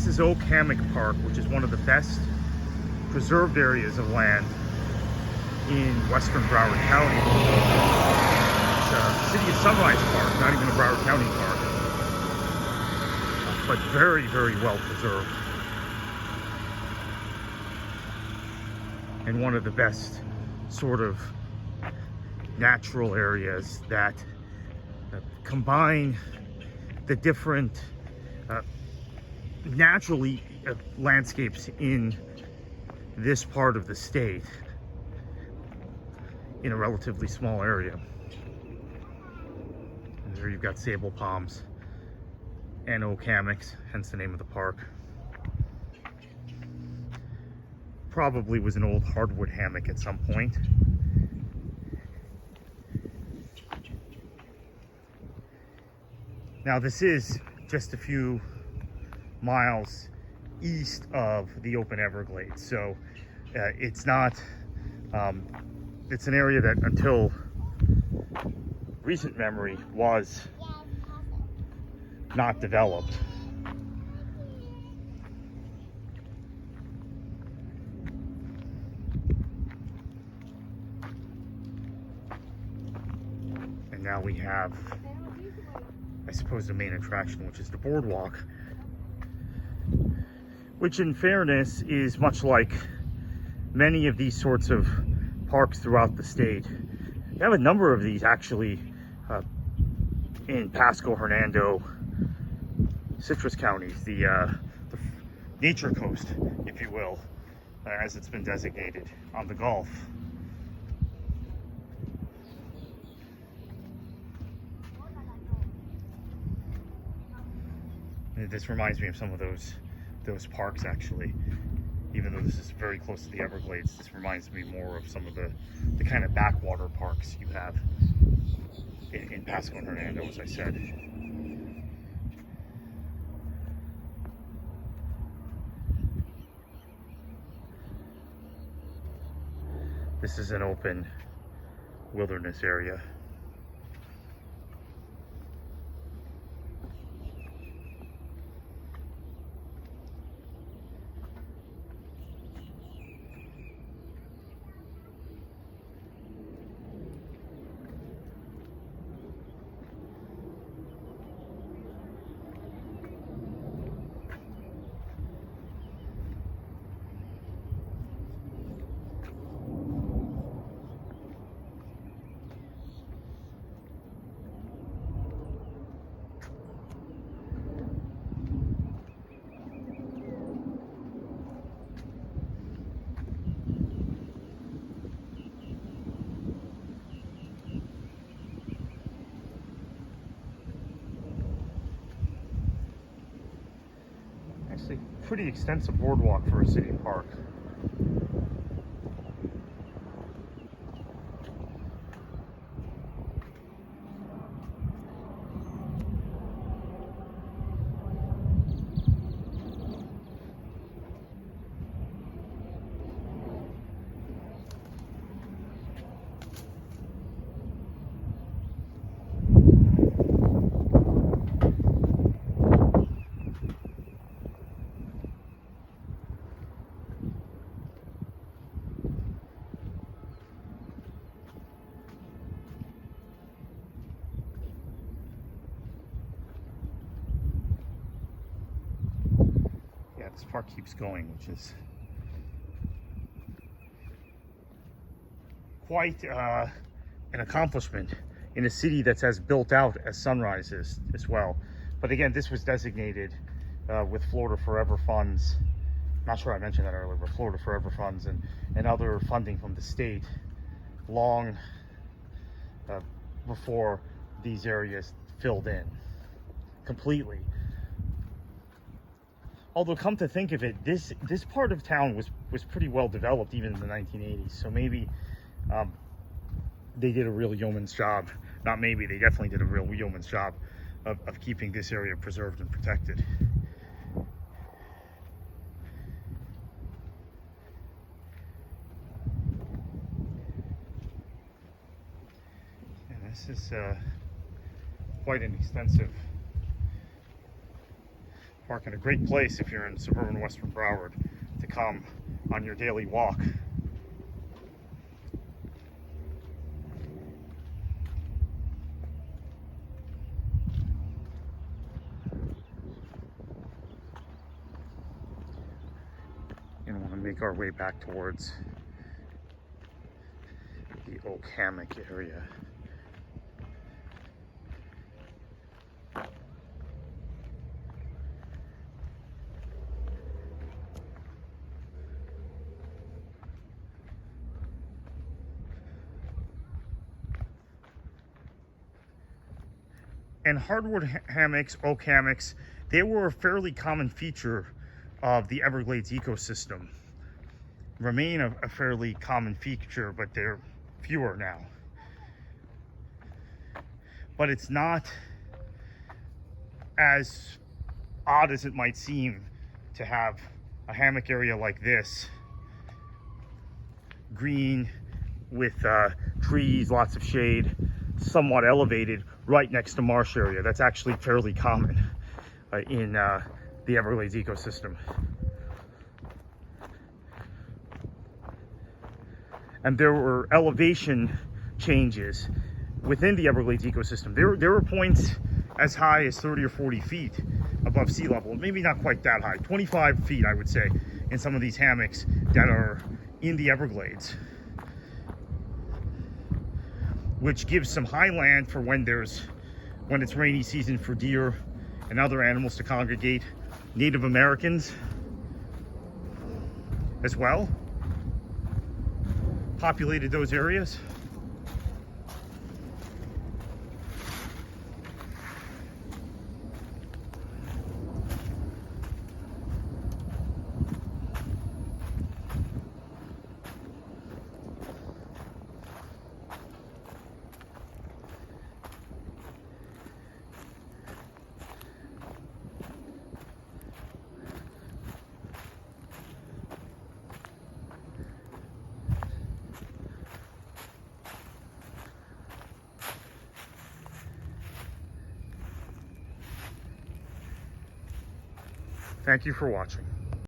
This is Hammock Park, which is one of the best preserved areas of land in western Broward County. It's a City of Sunrise Park, not even a Broward County park, but very, very well preserved. And one of the best sort of natural areas that combine the different naturally landscapes in this part of the state in a relatively small area. And there you've got sable palms and oak hammocks, hence the name of the park. Probably was an old hardwood hammock at some point. Now this is just a few miles east of the open Everglades, so it's not it's an area that until recent memory was not developed. And now we have, I suppose, the main attraction, which is the boardwalk, which in fairness is much like many of these sorts of parks throughout the state. You have a number of these actually in Pasco, Hernando, Citrus counties, the nature coast, if you will, as it's been designated, on the Gulf. And this reminds me of some of those parks, actually. Even though this is very close to the Everglades, this reminds me more of some of the kind of backwater parks you have in Pasco and Hernando, as I said. This is an open wilderness area. Actually, pretty extensive boardwalk for a city park. This park keeps going, which is quite an accomplishment in a city that's as built out as Sunrise is as well. But again, this was designated with Florida Forever funds. Not sure I mentioned that earlier, but Florida Forever funds and other funding from the state long before these areas filled in completely. Although, come to think of it, this part of town was pretty well developed even in the 1980s. So maybe they did a real yeoman's job. Not maybe, they definitely did a real yeoman's job of keeping this area preserved and protected. And this is quite an extensive Park, and a great place if you're in suburban Western Broward to come on your daily walk. And we're going to make our way back towards the Oak Hammock area. And hardwood hammocks, oak hammocks, they were a fairly common feature of the Everglades ecosystem. Remain a fairly common feature, but they're fewer now. But it's not as odd as it might seem to have a hammock area like this, green with trees, lots of shade, somewhat elevated, right next to marsh area. That's actually fairly common in the Everglades ecosystem. And there were elevation changes within the Everglades ecosystem. There were points as high as 30 or 40 feet above sea level. Maybe not quite that high, 25 feet, I would say, in some of these hammocks that are in the Everglades, which gives some high land for when it's rainy season for deer and other animals to congregate. Native Americans as well populated those areas. Thank you for watching.